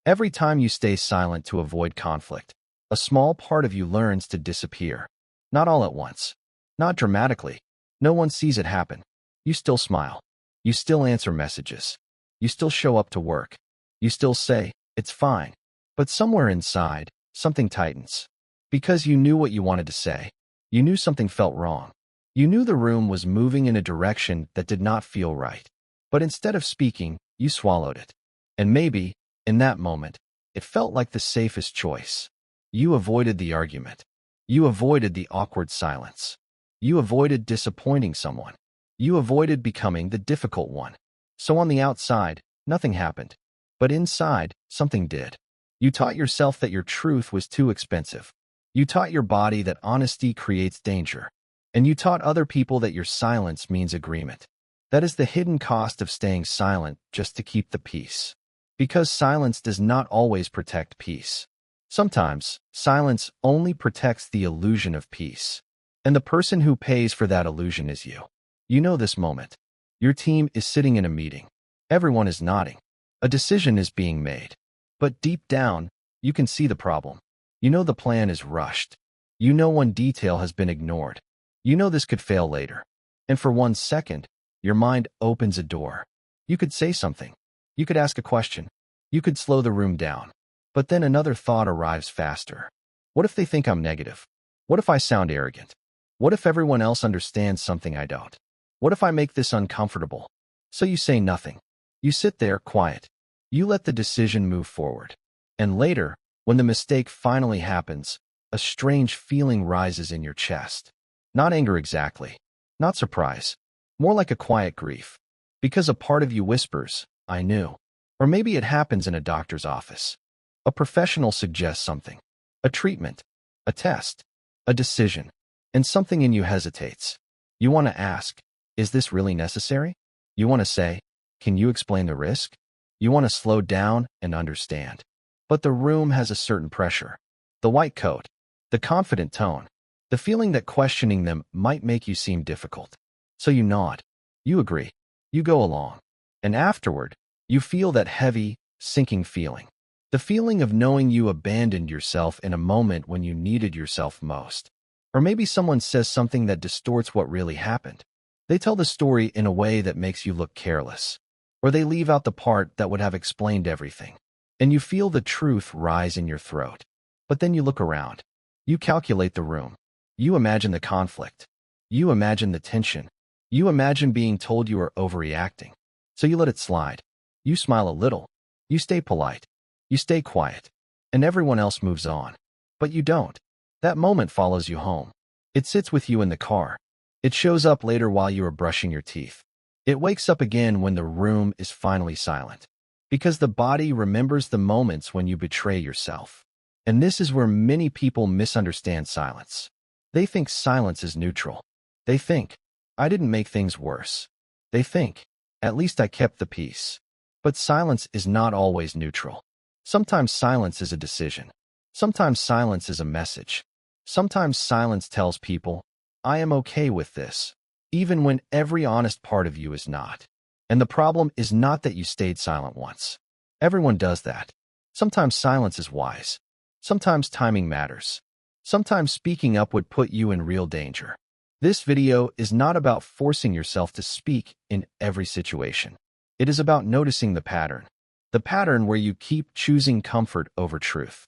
Every time you stay silent to avoid conflict, a small part of you learns to disappear. Not all at once. Not dramatically. No one sees it happen. You still smile. You still answer messages. You still show up to work. You still say, "It's fine." But somewhere inside, something tightens. Because you knew what you wanted to say. You knew something felt wrong. You knew the room was moving in a direction that did not feel right. But instead of speaking, you swallowed it. And maybe, in that moment, it felt like the safest choice. You avoided the argument. You avoided the awkward silence. You avoided disappointing someone. You avoided becoming the difficult one. So on the outside, nothing happened. But inside, something did. You taught yourself that your truth was too expensive. You taught your body that honesty creates danger. And you taught other people that your silence means agreement. That is the hidden cost of staying silent just to keep the peace. Because silence does not always protect peace. Sometimes, silence only protects the illusion of peace. And the person who pays for that illusion is you. You know this moment. Your team is sitting in a meeting. Everyone is nodding. A decision is being made. But deep down, you can see the problem. You know the plan is rushed. You know one detail has been ignored. You know this could fail later. And for 1 second, your mind opens a door. You could say something. You could ask a question. You could slow the room down. But then another thought arrives faster. What if they think I'm negative? What if I sound arrogant? What if everyone else understands something I don't? What if I make this uncomfortable? So you say nothing. You sit there, quiet. You let the decision move forward. And later, when the mistake finally happens, a strange feeling rises in your chest. Not anger exactly. Not surprise. More like a quiet grief. Because a part of you whispers, "I knew." Or maybe it happens in a doctor's office. A professional suggests something. A treatment. A test. A decision. And something in you hesitates. You want to ask, "Is this really necessary?" You want to say, "Can you explain the risk?" You want to slow down and understand. But the room has a certain pressure. The white coat. The confident tone. The feeling that questioning them might make you seem difficult. So you nod. You agree. You go along. And afterward, you feel that heavy, sinking feeling. The feeling of knowing you abandoned yourself in a moment when you needed yourself most. Or maybe someone says something that distorts what really happened. They tell the story in a way that makes you look careless. Or they leave out the part that would have explained everything. And you feel the truth rise in your throat. But then you look around. You calculate the room. You imagine the conflict. You imagine the tension. You imagine being told you are overreacting. So you let it slide. You smile a little. You stay polite. You stay quiet. And everyone else moves on. But you don't. That moment follows you home. It sits with you in the car. It shows up later while you are brushing your teeth. It wakes up again when the room is finally silent. Because the body remembers the moments when you betray yourself. And this is where many people misunderstand silence. They think silence is neutral. They think, "I didn't make things worse." They think, "At least I kept the peace." But silence is not always neutral. Sometimes silence is a decision. Sometimes silence is a message. Sometimes silence tells people, "I am okay with this," even when every honest part of you is not. And the problem is not that you stayed silent once. Everyone does that. Sometimes silence is wise. Sometimes timing matters. Sometimes speaking up would put you in real danger. This video is not about forcing yourself to speak in every situation. It is about noticing the pattern. The pattern where you keep choosing comfort over truth.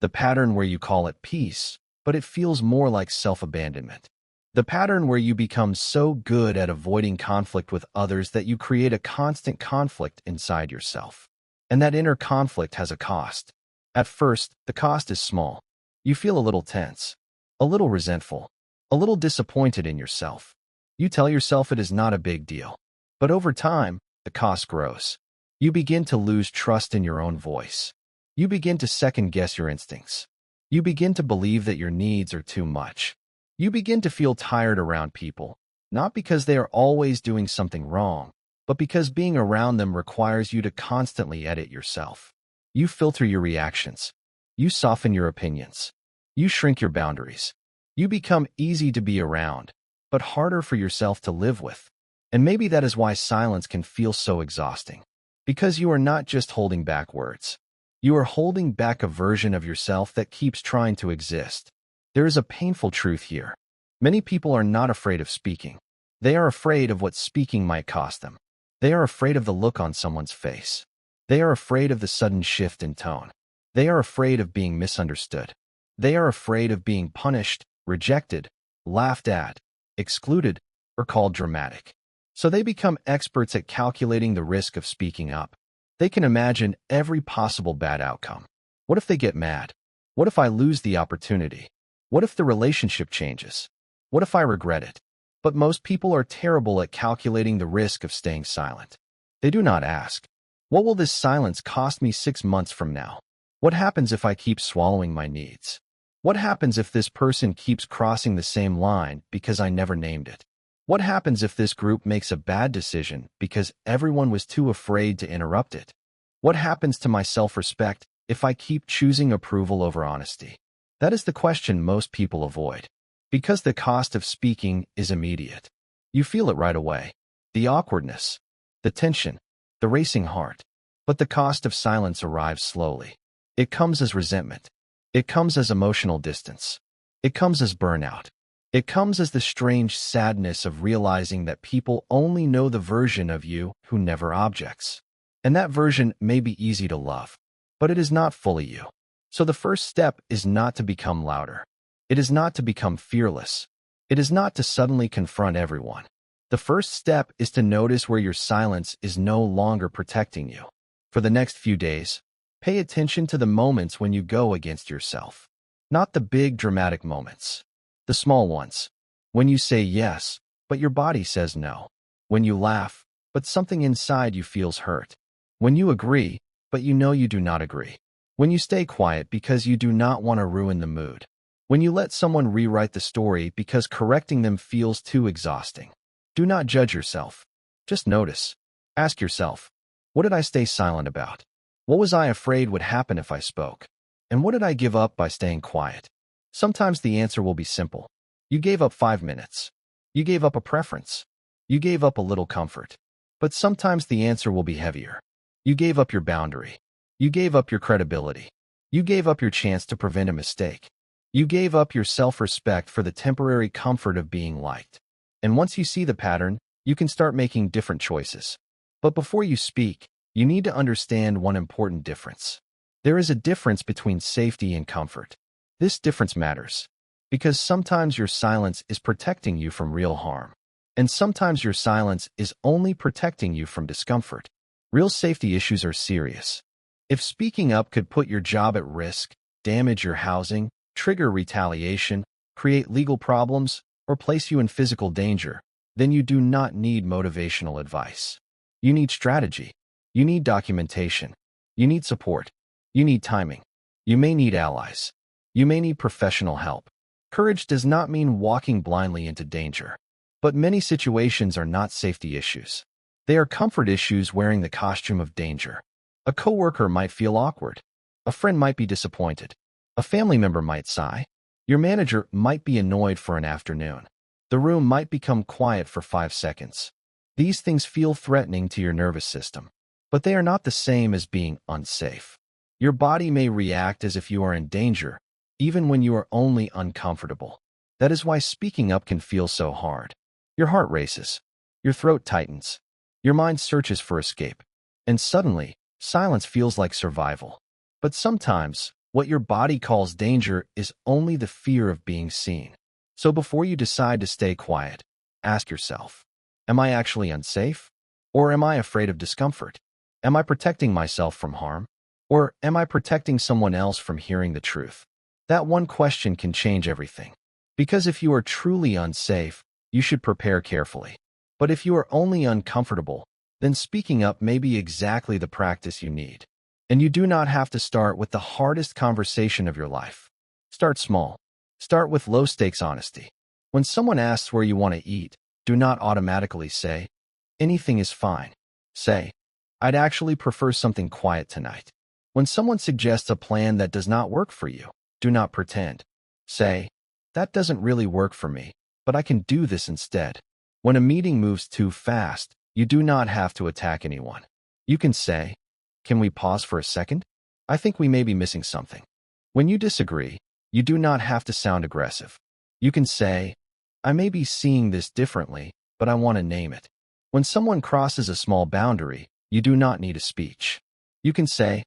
The pattern where you call it peace, but it feels more like self-abandonment. The pattern where you become so good at avoiding conflict with others that you create a constant conflict inside yourself. And that inner conflict has a cost. At first, the cost is small. You feel a little tense, a little resentful, a little disappointed in yourself. You tell yourself it is not a big deal. But over time, the cost grows. You begin to lose trust in your own voice. You begin to second-guess your instincts. You begin to believe that your needs are too much. You begin to feel tired around people, not because they are always doing something wrong, but because being around them requires you to constantly edit yourself. You filter your reactions. You soften your opinions. You shrink your boundaries. You become easy to be around, but harder for yourself to live with. And maybe that is why silence can feel so exhausting. Because you are not just holding back words. You are holding back a version of yourself that keeps trying to exist. There is a painful truth here. Many people are not afraid of speaking. They are afraid of what speaking might cost them. They are afraid of the look on someone's face. They are afraid of the sudden shift in tone. They are afraid of being misunderstood. They are afraid of being punished, rejected, laughed at, excluded, or called dramatic. So they become experts at calculating the risk of speaking up. They can imagine every possible bad outcome. What if they get mad? What if I lose the opportunity? What if the relationship changes? What if I regret it? But most people are terrible at calculating the risk of staying silent. They do not ask, what will this silence cost me 6 months from now? What happens if I keep swallowing my needs? What happens if this person keeps crossing the same line because I never named it? What happens if this group makes a bad decision because everyone was too afraid to interrupt it? What happens to my self-respect if I keep choosing approval over honesty? That is the question most people avoid. Because the cost of speaking is immediate. You feel it right away. The awkwardness, the tension, the racing heart. But the cost of silence arrives slowly. It comes as resentment. It comes as emotional distance. It comes as burnout. It comes as the strange sadness of realizing that people only know the version of you who never objects. And that version may be easy to love, but it is not fully you. So the first step is not to become louder. It is not to become fearless. It is not to suddenly confront everyone. The first step is to notice where your silence is no longer protecting you. For the next few days, pay attention to the moments when you go against yourself. Not the big dramatic moments. The small ones. When you say yes, but your body says no. When you laugh, but something inside you feels hurt. When you agree, but you know you do not agree. When you stay quiet because you do not want to ruin the mood. When you let someone rewrite the story because correcting them feels too exhausting. Do not judge yourself. Just notice. Ask yourself, what did I stay silent about? What was I afraid would happen if I spoke? And what did I give up by staying quiet? Sometimes the answer will be simple. You gave up 5 minutes. You gave up a preference. You gave up a little comfort. But sometimes the answer will be heavier. You gave up your boundary. You gave up your credibility. You gave up your chance to prevent a mistake. You gave up your self-respect for the temporary comfort of being liked. And once you see the pattern, you can start making different choices. But before you speak, you need to understand one important difference. There is a difference between safety and comfort. This difference matters because sometimes your silence is protecting you from real harm, and sometimes your silence is only protecting you from discomfort. Real safety issues are serious. If speaking up could put your job at risk, damage your housing, trigger retaliation, create legal problems, or place you in physical danger, then you do not need motivational advice. You need strategy. You need documentation. You need support. You need timing. You may need allies. You may need professional help. Courage does not mean walking blindly into danger. But many situations are not safety issues. They are comfort issues wearing the costume of danger. A coworker might feel awkward. A friend might be disappointed. A family member might sigh. Your manager might be annoyed for an afternoon. The room might become quiet for 5 seconds. These things feel threatening to your nervous system. But they are not the same as being unsafe. Your body may react as if you are in danger, even when you are only uncomfortable. That is why speaking up can feel so hard. Your heart races. Your throat tightens. Your mind searches for escape. And suddenly, silence feels like survival. But sometimes, what your body calls danger is only the fear of being seen. So before you decide to stay quiet, ask yourself, am I actually unsafe? Or am I afraid of discomfort? Am I protecting myself from harm? Or am I protecting someone else from hearing the truth? That one question can change everything. Because if you are truly unsafe, you should prepare carefully. But if you are only uncomfortable, then speaking up may be exactly the practice you need. And you do not have to start with the hardest conversation of your life. Start small. Start with low-stakes honesty. When someone asks where you want to eat, do not automatically say, anything is fine. Say, I'd actually prefer something quiet tonight. When someone suggests a plan that does not work for you, do not pretend. Say, that doesn't really work for me, but I can do this instead. When a meeting moves too fast, you do not have to attack anyone. You can say, can we pause for a second? I think we may be missing something. When you disagree, you do not have to sound aggressive. You can say, I may be seeing this differently, but I want to name it. When someone crosses a small boundary, you do not need a speech. You can say,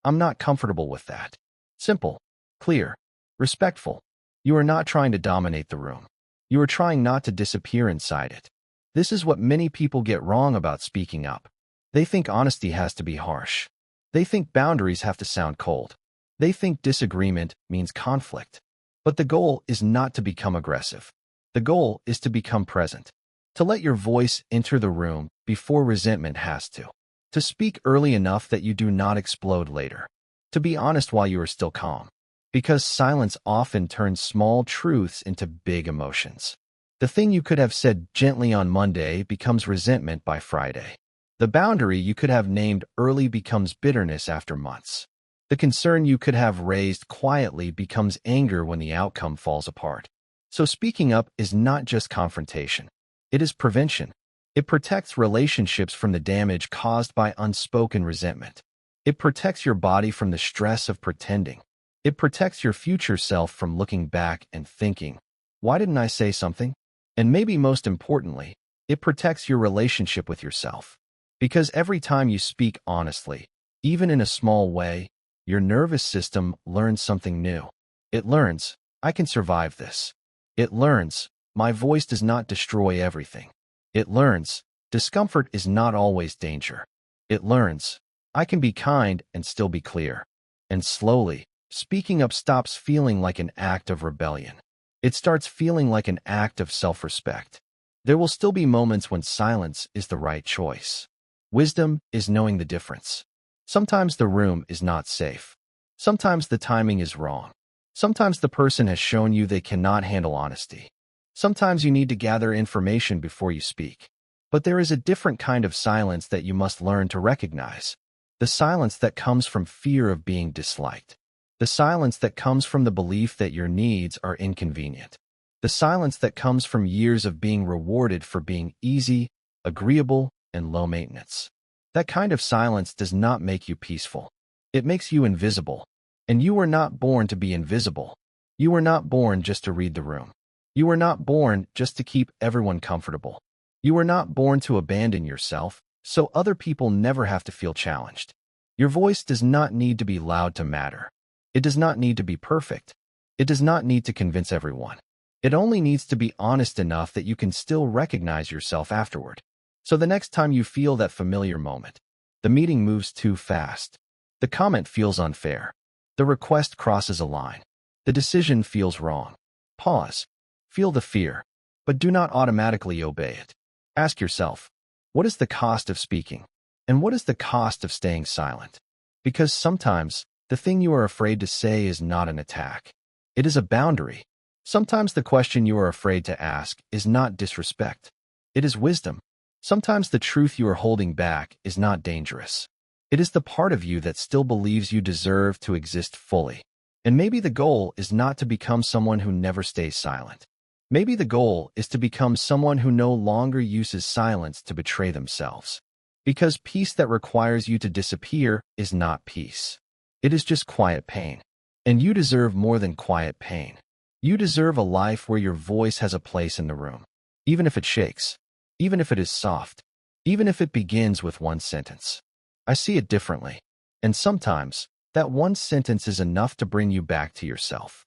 I'm not comfortable with that. Simple, clear, respectful. You are not trying to dominate the room. You are trying not to disappear inside it. This is what many people get wrong about speaking up. They think honesty has to be harsh. They think boundaries have to sound cold. They think disagreement means conflict. But the goal is not to become aggressive. The goal is to become present. To let your voice enter the room before resentment has to. To speak early enough that you do not explode later. To be honest while you are still calm. Because silence often turns small truths into big emotions. The thing you could have said gently on Monday becomes resentment by Friday. The boundary you could have named early becomes bitterness after months. The concern you could have raised quietly becomes anger when the outcome falls apart. So speaking up is not just confrontation. It is prevention. It protects relationships from the damage caused by unspoken resentment. It protects your body from the stress of pretending. It protects your future self from looking back and thinking, why didn't I say something? And maybe most importantly, it protects your relationship with yourself. Because every time you speak honestly, even in a small way, your nervous system learns something new. It learns, I can survive this. It learns, my voice does not destroy everything. It learns, discomfort is not always danger. It learns, I can be kind and still be clear. And slowly, speaking up stops feeling like an act of rebellion. It starts feeling like an act of self-respect. There will still be moments when silence is the right choice. Wisdom is knowing the difference. Sometimes the room is not safe. Sometimes the timing is wrong. Sometimes the person has shown you they cannot handle honesty. Sometimes you need to gather information before you speak. But there is a different kind of silence that you must learn to recognize. The silence that comes from fear of being disliked. The silence that comes from the belief that your needs are inconvenient. The silence that comes from years of being rewarded for being easy, agreeable, and low maintenance. That kind of silence does not make you peaceful. It makes you invisible. And you were not born to be invisible. You were not born just to read the room. You were not born just to keep everyone comfortable. You were not born to abandon yourself, so other people never have to feel challenged. Your voice does not need to be loud to matter. It does not need to be perfect. It does not need to convince everyone. It only needs to be honest enough that you can still recognize yourself afterward. So the next time you feel that familiar moment, the meeting moves too fast. The comment feels unfair. The request crosses a line. The decision feels wrong. Pause. Feel the fear, but do not automatically obey it. Ask yourself, what is the cost of speaking? And what is the cost of staying silent? Because sometimes, the thing you are afraid to say is not an attack. It is a boundary. Sometimes the question you are afraid to ask is not disrespect. It is wisdom. Sometimes the truth you are holding back is not dangerous. It is the part of you that still believes you deserve to exist fully. And maybe the goal is not to become someone who never stays silent. Maybe the goal is to become someone who no longer uses silence to betray themselves. Because peace that requires you to disappear is not peace. It is just quiet pain. And you deserve more than quiet pain. You deserve a life where your voice has a place in the room. Even if it shakes. Even if it is soft. Even if it begins with one sentence. I see it differently. And sometimes, that one sentence is enough to bring you back to yourself.